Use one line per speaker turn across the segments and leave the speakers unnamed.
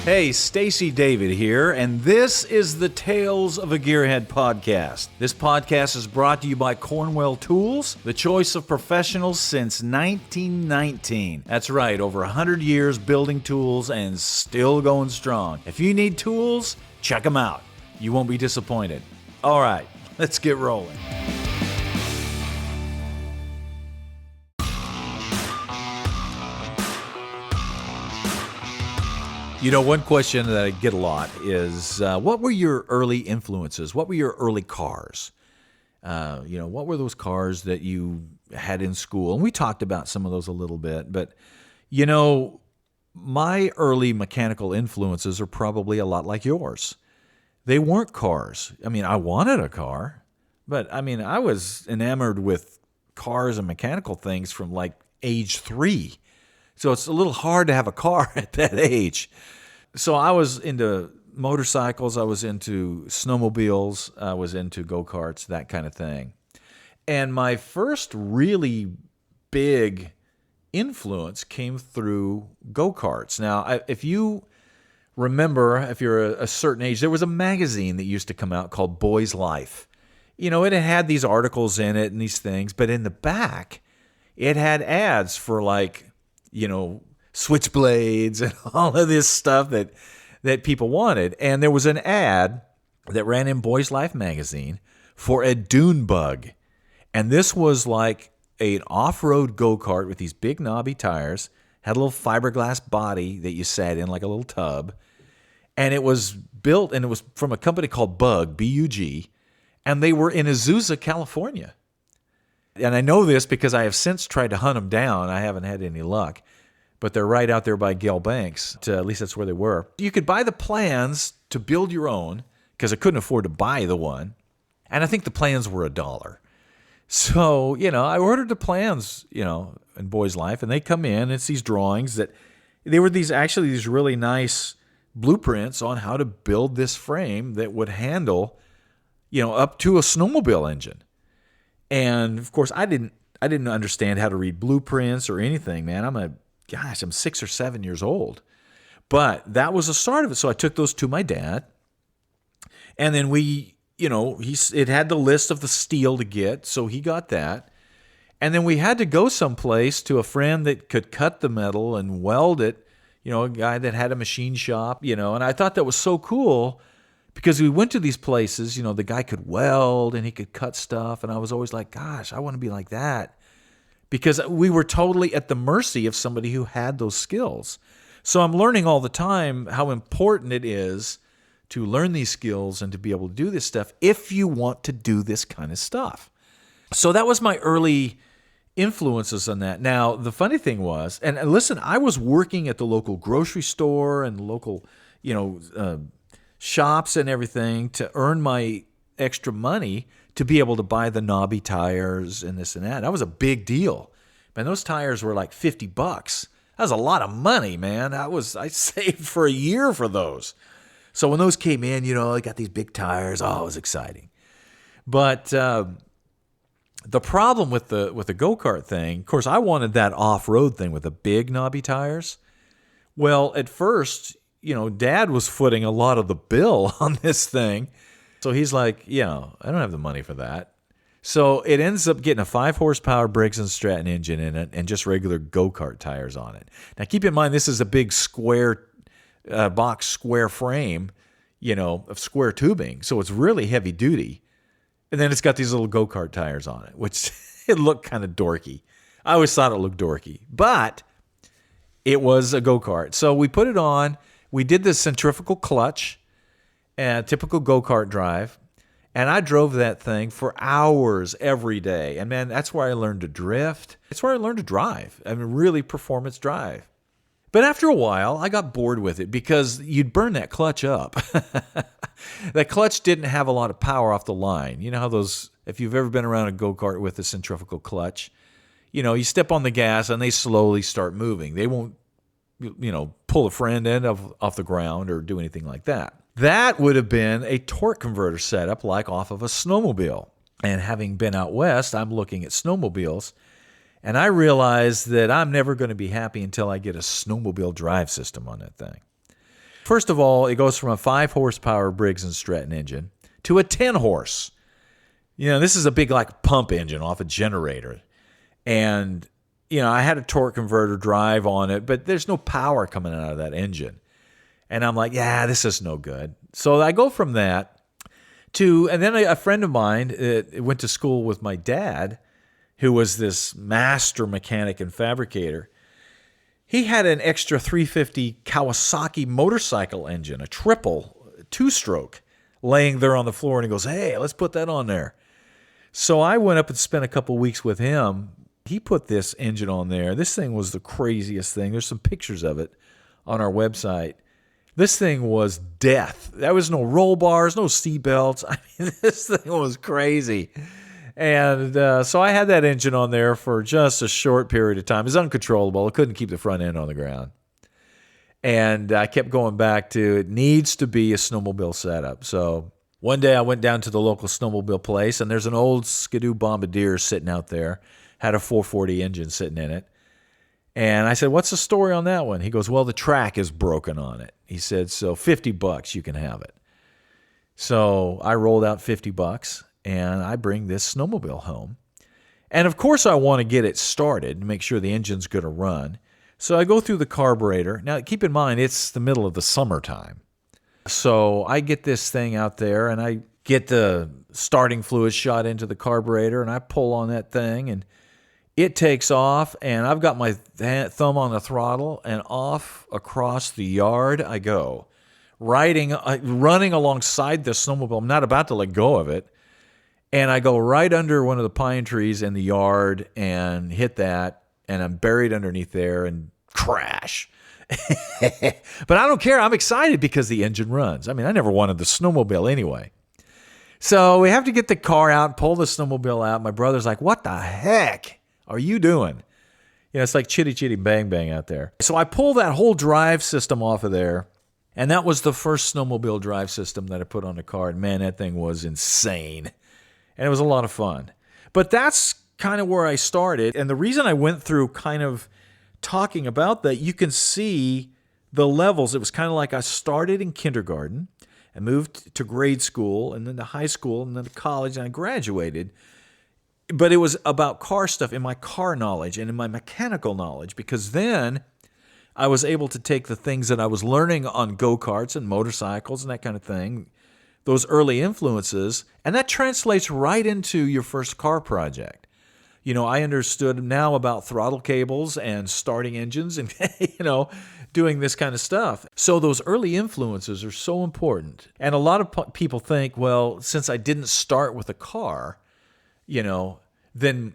Hey, Stacy David here, and this is the Tales of a Gearhead podcast. This podcast is brought to you by Cornwell Tools, the choice of professionals since 1919. That's right, over 100 years building tools and still going strong. If you need tools, check them out. You won't be disappointed. All right, let's get rolling. You know, one question that I get a lot is, what were your early influences? What were your early cars? What were those cars that you had in school? And we talked about some of those a little bit, but, my early mechanical influences are probably a lot like yours. They weren't cars. I mean, I wanted a car, but I was enamored with cars and mechanical things from like age 3. So it's a little hard to have a car at that age. So I was into motorcycles, I was into snowmobiles, I was into go-karts, that kind of thing. And my first really big influence came through go-karts. Now, if you remember, if you're a certain age, there was a magazine that used to come out called Boys Life. It had these articles in it and these things, but in the back, it had ads for switchblades and all of this stuff that people wanted. And there was an ad that ran in Boys Life magazine for a dune bug. And this was like an off-road go-kart with these big knobby tires, had a little fiberglass body that you sat in like a little tub. And it was built, and it was from a company called Bug, B-U-G, and they were in Azusa, California. And I know this because I have since tried to hunt them down. I haven't had any luck. But they're right out there by Gale Banks. At least that's where they were. You could buy the plans to build your own, because I couldn't afford to buy the one. And I think the plans were $1. So, I ordered the plans, in Boys Life, and they come in. It's these drawings that they were these really nice blueprints on how to build this frame that would handle, up to a snowmobile engine. And of course, I didn't understand how to read blueprints or anything, man. I'm 6 or 7 years old. But that was the start of it. So I took those to my dad. And then it had the list of the steel to get, so he got that. And then we had to go someplace to a friend that could cut the metal and weld it, a guy that had a machine shop, and I thought that was so cool because we went to these places, the guy could weld and he could cut stuff. And I was always like, gosh, I want to be like that. Because we were totally at the mercy of somebody who had those skills. So I'm learning all the time how important it is to learn these skills and to be able to do this stuff if you want to do this kind of stuff. So that was my early influences on that. Now, the funny thing was, and listen, I was working at the local grocery store and local, shops and everything to earn my extra money to be able to buy the knobby tires and this and that. That was a big deal. Man, those tires were like $50. That was a lot of money, man. I saved for a year for those. So when those came in, I got these big tires. Oh, it was exciting. But the problem with the go-kart thing, of course, I wanted that off-road thing with the big knobby tires. Well, at first, Dad was footing a lot of the bill on this thing. So he's like, I don't have the money for that. So it ends up getting a 5-horsepower Briggs & Stratton engine in it and just regular go-kart tires on it. Now, keep in mind, this is a big square box, square frame, of square tubing. So it's really heavy duty. And then it's got these little go-kart tires on it, which it looked kind of dorky. I always thought it looked dorky. But it was a go-kart. So we put it on. We did the centrifugal clutch. And typical go-kart drive. And I drove that thing for hours every day. And man, that's where I learned to drift. It's where I learned to drive. Really performance drive. But after a while, I got bored with it because you'd burn that clutch up. That clutch didn't have a lot of power off the line. You know how those, if you've ever been around a go-kart with a centrifugal clutch, you step on the gas and they slowly start moving. They won't, pull a friend end off the ground or do anything like that. That would have been a torque converter setup like off of a snowmobile. And having been out west, I'm looking at snowmobiles, and I realize that I'm never going to be happy until I get a snowmobile drive system on that thing. First of all, it goes from a 5 horsepower Briggs & Stratton engine to a 10 horse. This is a big like pump engine off a generator. And, I had a torque converter drive on it, but there's no power coming out of that engine. And I'm like, yeah, this is no good. So I go from that and then a friend of mine went to school with my dad, who was this master mechanic and fabricator. He had an extra 350 Kawasaki motorcycle engine, a triple 2-stroke, laying there on the floor. And he goes, hey, let's put that on there. So I went up and spent a couple weeks with him. He put this engine on there. This thing was the craziest thing. There's some pictures of it on our website. This thing was death. There was no roll bars, no seat belts. I mean, this thing was crazy. And so I had that engine on there for just a short period of time. It was uncontrollable. I couldn't keep the front end on the ground. And I kept going back to it needs to be a snowmobile setup. So one day I went down to the local snowmobile place, and there's an old Skidoo Bombardier sitting out there. Had a 440 engine sitting in it. And I said, what's the story on that one? He goes, well, the track is broken on it. He said, so $50, you can have it. So I rolled out $50. And I bring this snowmobile home. And of course I want to get it started and make sure the engine's going to run. So I go through the carburetor. Now keep in mind, it's the middle of the summertime. So I get this thing out there and I get the starting fluid shot into the carburetor and I pull on that thing and it takes off and I've got my thumb on the throttle and off across the yard I go. Running alongside the snowmobile. I'm not about to let go of it. And I go right under one of the pine trees in the yard and hit that, and I'm buried underneath there and crash. But I don't care. I'm excited because the engine runs. I mean, I never wanted the snowmobile anyway. So we have to get the car out, pull the snowmobile out. My brother's like, what the heck are you doing? It's like chitty chitty bang bang out there. So I pull that whole drive system off of there. And that was the first snowmobile drive system that I put on the car. And man, that thing was insane. And it was a lot of fun. But that's kind of where I started. And the reason I went through kind of talking about that, you can see the levels. It was kind of like I started in kindergarten and moved to grade school and then to high school and then to college and I graduated. But it was about car stuff in my car knowledge and in my mechanical knowledge, because then I was able to take the things that I was learning on go-karts and motorcycles and that kind of thing, those early influences, and that translates right into your first car project. I understood now about throttle cables and starting engines and, doing this kind of stuff. So those early influences are so important. And a lot of people think, well, since I didn't start with a car, then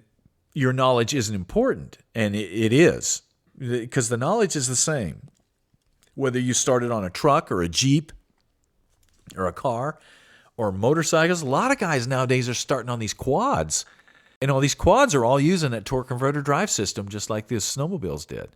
your knowledge isn't important. And it is, because the knowledge is the same. Whether you started on a truck or a Jeep, or a car, or motorcycles. A lot of guys nowadays are starting on these quads. These quads are all using that torque converter drive system just like these snowmobiles did.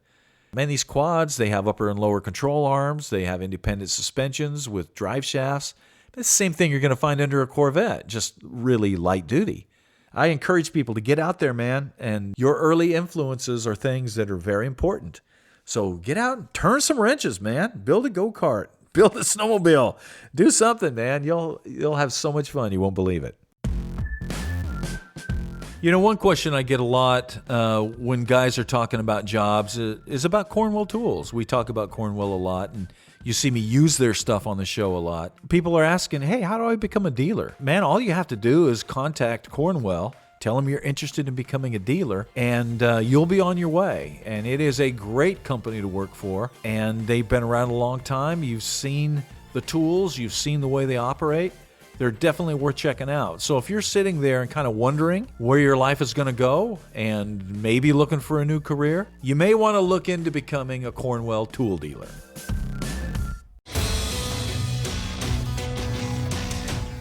Man, these quads, they have upper and lower control arms. They have independent suspensions with drive shafts. It's the same thing you're going to find under a Corvette, just really light duty. I encourage people to get out there, man, and your early influences are things that are very important. So get out and turn some wrenches, man. Build a go-kart. Build a snowmobile. Do something, man. You'll have so much fun. You won't believe it. One question I get a lot when guys are talking about jobs is about Cornwell Tools. We talk about Cornwell a lot, and you see me use their stuff on the show a lot. People are asking, hey, how do I become a dealer? Man, all you have to do is contact Cornwell. Tell them you're interested in becoming a dealer, and you'll be on your way. And it is a great company to work for, and they've been around a long time. You've seen the tools. You've seen the way they operate. They're definitely worth checking out. So if you're sitting there and kind of wondering where your life is going to go and maybe looking for a new career, you may want to look into becoming a Cornwell tool dealer.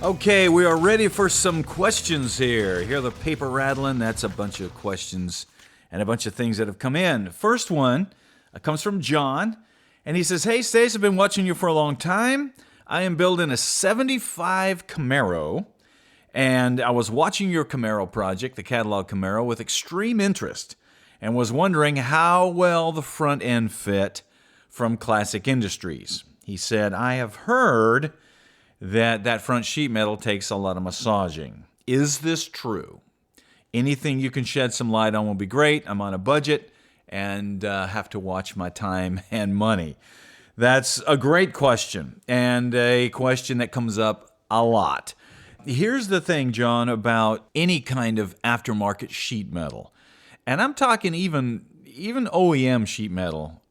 Okay, we are ready for some questions here. Hear the paper rattling? That's a bunch of questions and a bunch of things that have come in. First one comes from John, and he says, hey, Stace, I've been watching you for a long time. I am building a 75 Camaro, and I was watching your Camaro project, the catalog Camaro, with extreme interest and was wondering how well the front end fit from Classic Industries.
He said, I have heard that front sheet metal takes a lot of massaging. Is this true? Anything you can shed some light on will be great. I'm on a budget and have to watch my time and money. That's a great question, and a question that comes up a lot. Here's the thing, John, about any kind of aftermarket sheet metal. And I'm talking even OEM sheet metal.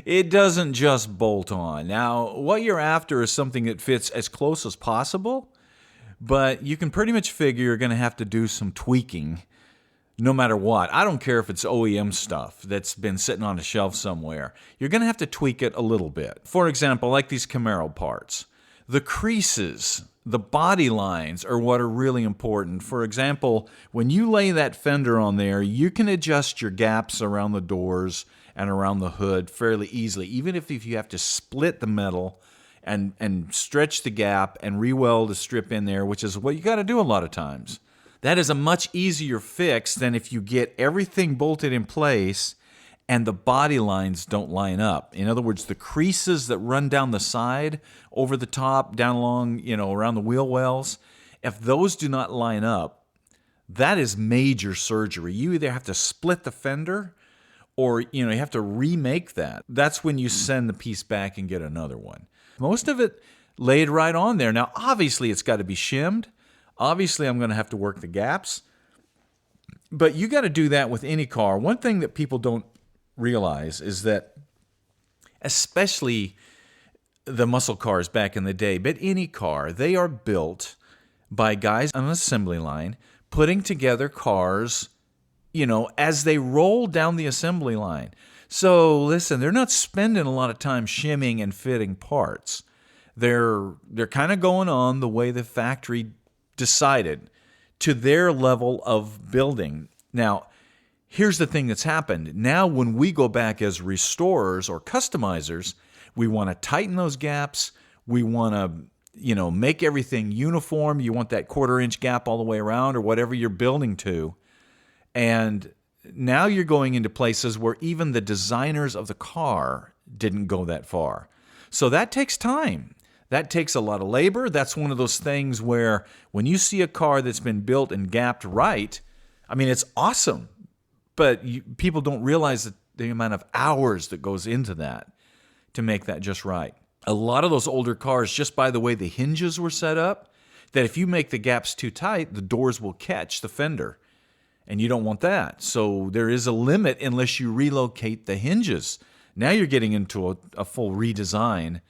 It doesn't just bolt on. Now, what you're after is something that fits as close as possible, but you can pretty much figure you're going to have to do some tweaking no matter what. I don't care if it's OEM stuff that's been sitting on a shelf somewhere. You're going to have to tweak it a little bit. For example, like these Camaro parts. The creases, the body lines are what are really important. For example, when you lay that fender on there, you can adjust your gaps around the doors and around the hood fairly easily, even if you have to split the metal and stretch the gap and re-weld a strip in there, which is what you got to do a lot of times. That is a much easier fix than if you get everything bolted in place and the body lines don't line up. In other words, the creases that run down the side, over the top, down along, around the wheel wells, if those do not line up, that is major surgery. You either have to split the fender or, you have to remake that. That's when you send the piece back and get another one. Most of it laid right on there. Now, obviously, it's got to be shimmed. Obviously, I'm going to have to work the gaps. But you got to do that with any car. One thing that people don't realize is that, especially the muscle cars back in the day, but any car, they are built by guys on an assembly line putting together cars, as they roll down the assembly line. So listen, they're not spending a lot of time shimming and fitting parts. They're kind of going on the way the factory decided to their level of building. Now, here's the thing that's happened. Now, when we go back as restorers or customizers, we want to tighten those gaps. We want to, make everything uniform. You want that 1/4-inch gap all the way around or whatever you're building to. And now you're going into places where even the designers of the car didn't go that far. So that takes time. That takes a lot of labor. That's one of those things where when you see a car that's been built and gapped right, I mean, it's awesome. But people don't realize the amount of hours that goes into that to make that just right. A lot of those older cars, just by the way the hinges were set up, that if you make the gaps too tight, the doors will catch the fender. And you don't want that. So there is a limit unless you relocate the hinges. Now you're getting into a full redesign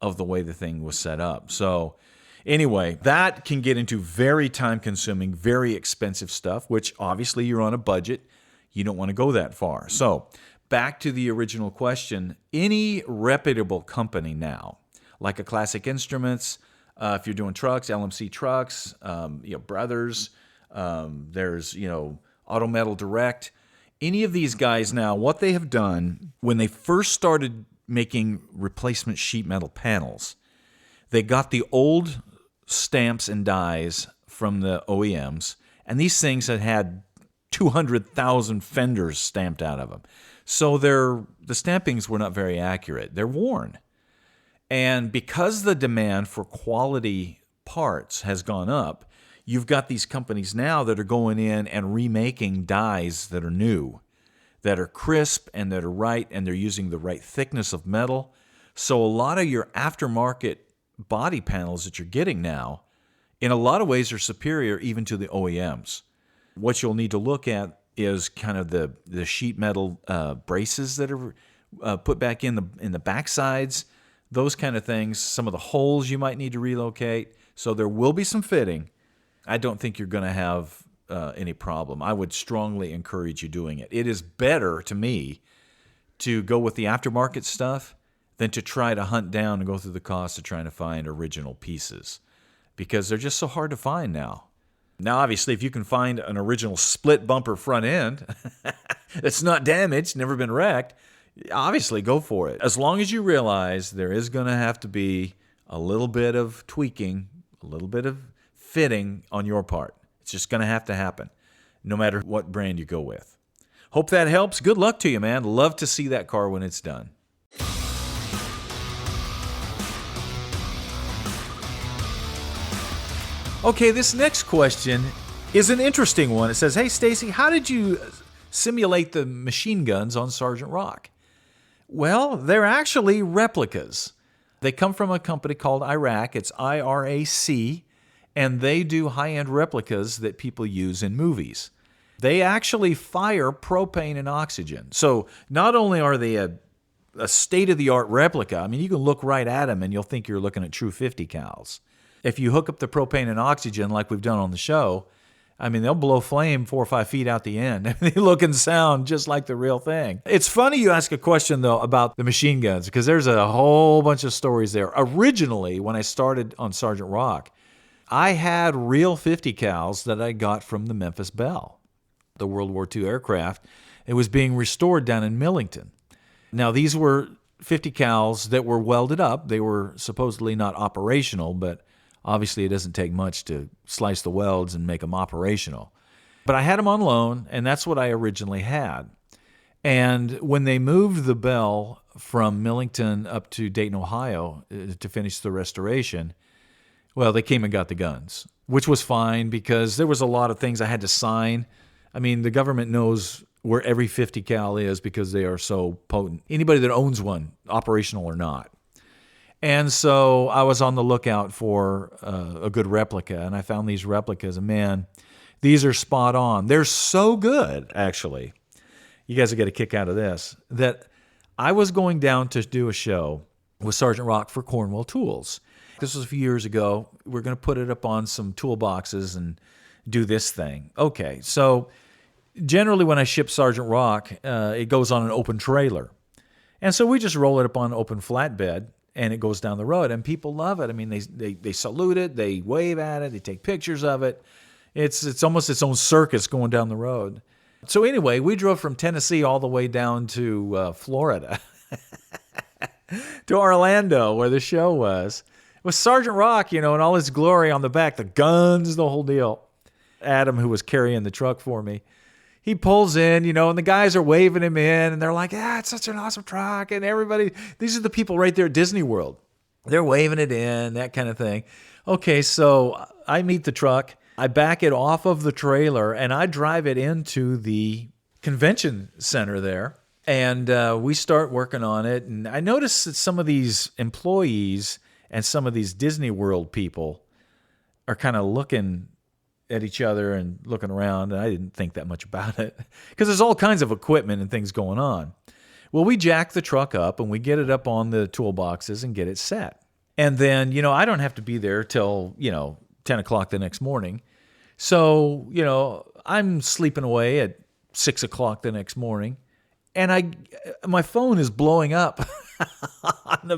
of the way the thing was set up. So anyway, that can get into very time-consuming, very expensive stuff, which obviously you're on a budget. You don't want to go that far. So back to the original question, any reputable company now, like a Classic Instruments, if you're doing trucks, LMC Trucks, Brothers, there's, Auto Metal Direct, any of these guys now, what they have done when they first started making replacement sheet metal panels, they got the old stamps and dies from the OEMs, and these things had 200,000 fenders stamped out of them. So the stampings were not very accurate. They're worn. And because the demand for quality parts has gone up, you've got these companies now that are going in and remaking dies that are new, that are crisp and that are right, and they're using the right thickness of metal. So a lot of your aftermarket body panels that you're getting now, in a lot of ways, are superior even to the OEMs. What you'll need to look at is kind of the sheet metal braces that are put back in the back sides, those kind of things. Some of the holes you might need to relocate. So there will be some fitting. I don't think you're going to have any problem. I would strongly encourage you doing it. It is better to me to go with the aftermarket stuff than to try to hunt down and go through the cost of trying to find original pieces, because they're just so hard to find now. Now, obviously, if you can find an original split bumper front end that's not damaged, never been wrecked, obviously go for it. As long as you realize there is going to have to be a little bit of tweaking, a little bit of fitting on your part. It's just going to happen, no matter what brand you go with. Hope that helps. Good luck to you, man. Love to see that car when it's done.
Okay, this next question is an interesting one. It says, "Hey Stacy, how did you simulate the machine guns on Sergeant Rock?" Well, they're actually replicas. They come from a company called IRAC. It's IRAC, and they do high-end replicas that people use in movies. They actually fire propane and oxygen. So not only are they a state-of-the-art replica, I mean, you can look right at them and you'll think you're looking at true 50 cals. If you hook up the propane and oxygen like we've done on the show, I mean, they'll blow flame 4 or 5 feet out the end. They look and sound just like the real thing. It's funny you ask a question, though, about the machine guns, because there's a whole bunch of stories there. Originally, when I started on Sergeant Rock, I had real 50 cals that I got from the Memphis Belle, the World War II aircraft. It was being restored down in Millington. Now, these were 50 cals that were welded up. They were supposedly not operational, but obviously it doesn't take much to slice the welds and make them operational. But I had them on loan, and that's what I originally had. And when they moved the Belle from Millington up to Dayton, Ohio, to finish the restoration, well, they came and got the guns, which was fine because there was a lot of things I had to sign. I mean, the government knows where every 50 cal is because they are so potent. Anybody that owns one, operational or not. And so I was on the lookout for a good replica, and I found these replicas, and man, these are spot on. They're so good, actually. You guys will get a kick out of this, that I was going down to do a show with Sergeant Rock for Cornwell Tools. This was a few years ago. We're going to put it up on some toolboxes and do this thing. Okay, so generally when I ship Sergeant Rock, it goes on an open trailer. And so we just roll it up on an open flatbed, and it goes down the road, and people love it. I mean, they salute it, they wave at it, they take pictures of it. It's almost its own circus going down the road. So anyway, we drove from Tennessee all the way down to Florida, to Orlando, where the show was. With Sergeant Rock, in all his glory on the back, the guns, the whole deal. Adam, who was carrying the truck for me, he pulls in, and the guys are waving him in, and they're like, it's such an awesome truck. And everybody, these are the people right there at Disney World. They're waving it in, that kind of thing. Okay, so I meet the truck. I back it off of the trailer, and I drive it into the convention center there. And we start working on it. And I noticed that some of these employees and some of these Disney World people are kind of looking at each other and looking around, and I didn't think that much about it because there's all kinds of equipment and things going on. Well, we jack the truck up and we get it up on the toolboxes and get it set. And then, I don't have to be there till, 10 o'clock the next morning. So, I'm sleeping away at 6 o'clock the next morning, and my phone is blowing up on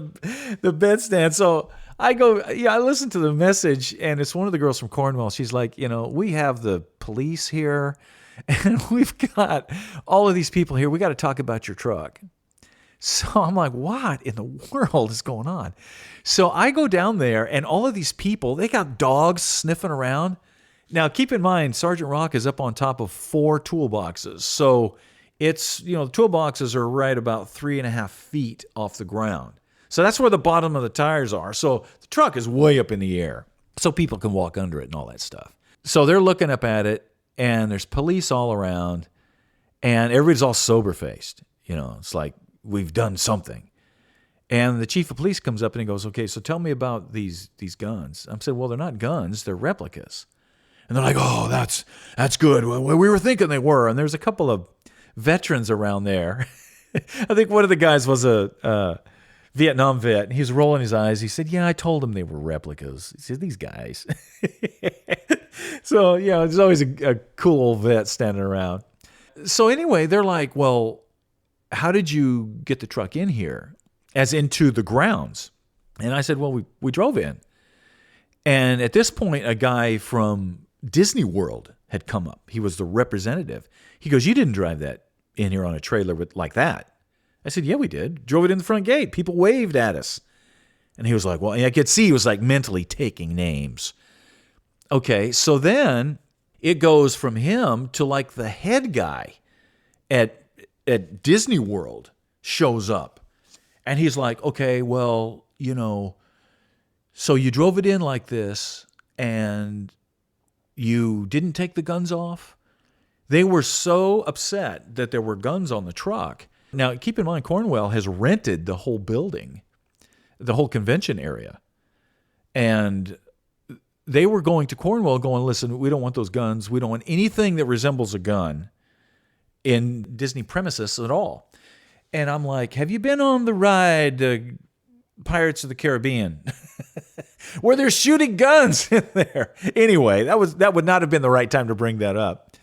the bedstand. So I go, I listen to the message, and it's one of the girls from Cornwall. She's like, we have the police here, and we've got all of these people here. We got to talk about your truck. So I'm like, what in the world is going on? So I go down there, and all of these people, they got dogs sniffing around. Now, keep in mind, Sergeant Rock is up on top of 4 toolboxes. So it's, the toolboxes are right about 3.5 feet off the ground. So that's where the bottom of the tires are. So the truck is way up in the air, so people can walk under it and all that stuff. So they're looking up at it, and there's police all around, and everybody's all sober-faced. It's like, we've done something. And the chief of police comes up and he goes, okay, so tell me about these guns. I said, well, they're not guns, they're replicas. And they're like, oh, that's good. Well, we were thinking they were. And there's a couple of veterans around there. I think one of the guys was a Vietnam vet, and he was rolling his eyes. He said, yeah, I told him they were replicas. He said, these guys. So, there's always a cool old vet standing around. So anyway, they're like, well, how did you get the truck in here? As into the grounds. And I said, well, we drove in. And at this point, a guy from Disney World had come up. He was the representative. He goes, you didn't drive that in here on a trailer like that. I said, yeah, we did. Drove it in the front gate. People waved at us. And he was like, well, I could see he was like mentally taking names. Okay, so then it goes from him to like the head guy at Disney World shows up. And he's like, okay, well, so you drove it in like this, and you didn't take the guns off. They were so upset that there were guns on the truck. Now, keep in mind, Cornwell has rented the whole building, the whole convention area. And they were going to Cornwell going, listen, we don't want those guns. We don't want anything that resembles a gun in Disney premises at all. And I'm like, have you been on the ride Pirates of the Caribbean where they're shooting guns in there? Anyway, that would not have been the right time to bring that up.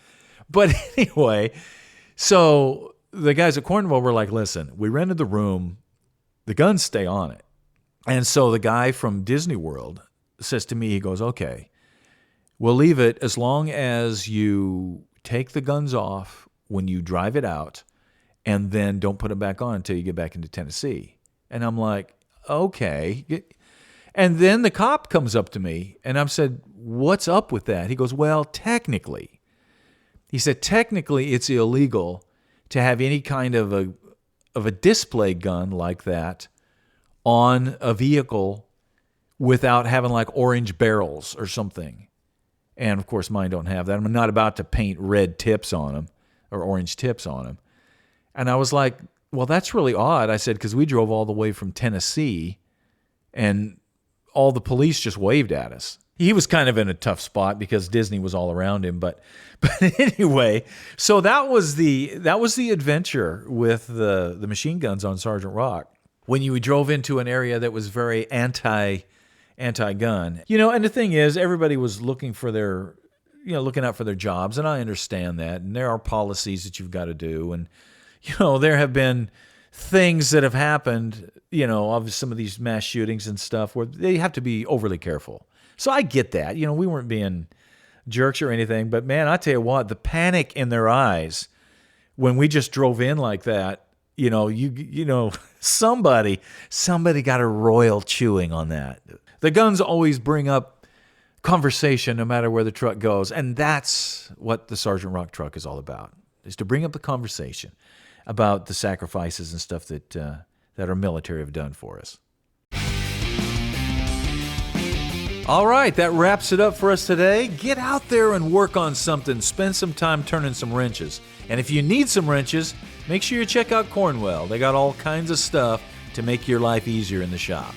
But anyway, so the guys at Cornwell were like, listen, we rented the room. The guns stay on it. And so the guy from Disney World says to me, he goes, okay, we'll leave it as long as you take the guns off when you drive it out and then don't put them back on until you get back into Tennessee. And I'm like, okay. And then the cop comes up to me and I've said, what's up with that? He goes, well, technically, it's illegal to have any kind of a display gun like that on a vehicle without having like orange barrels or something. And of course, mine don't have that. I'm not about to paint red tips on them or orange tips on them. And I was like, well, that's really odd. I said, because we drove all the way from Tennessee and all the police just waved at us. He was kind of in a tough spot because Disney was all around him. But anyway, so that was the adventure with the machine guns on Sergeant Rock. When you drove into an area that was very anti-gun. And the thing is, everybody was looking out for their jobs, and I understand that. And there are policies that you've got to do. And, there have been things that have happened, of some of these mass shootings and stuff where they have to be overly careful. So I get that. We weren't being jerks or anything. But, man, I tell you what, the panic in their eyes when we just drove in like that, somebody got a royal chewing on that. The guns always bring up conversation no matter where the truck goes. And that's what the Sergeant Rock truck is all about, is to bring up the conversation about the sacrifices and stuff that our military have done for us. All right, that wraps it up for us today. Get out there and work on something. Spend some time turning some wrenches. And if you need some wrenches, make sure you check out Cornwell. They got all kinds of stuff to make your life easier in the shop.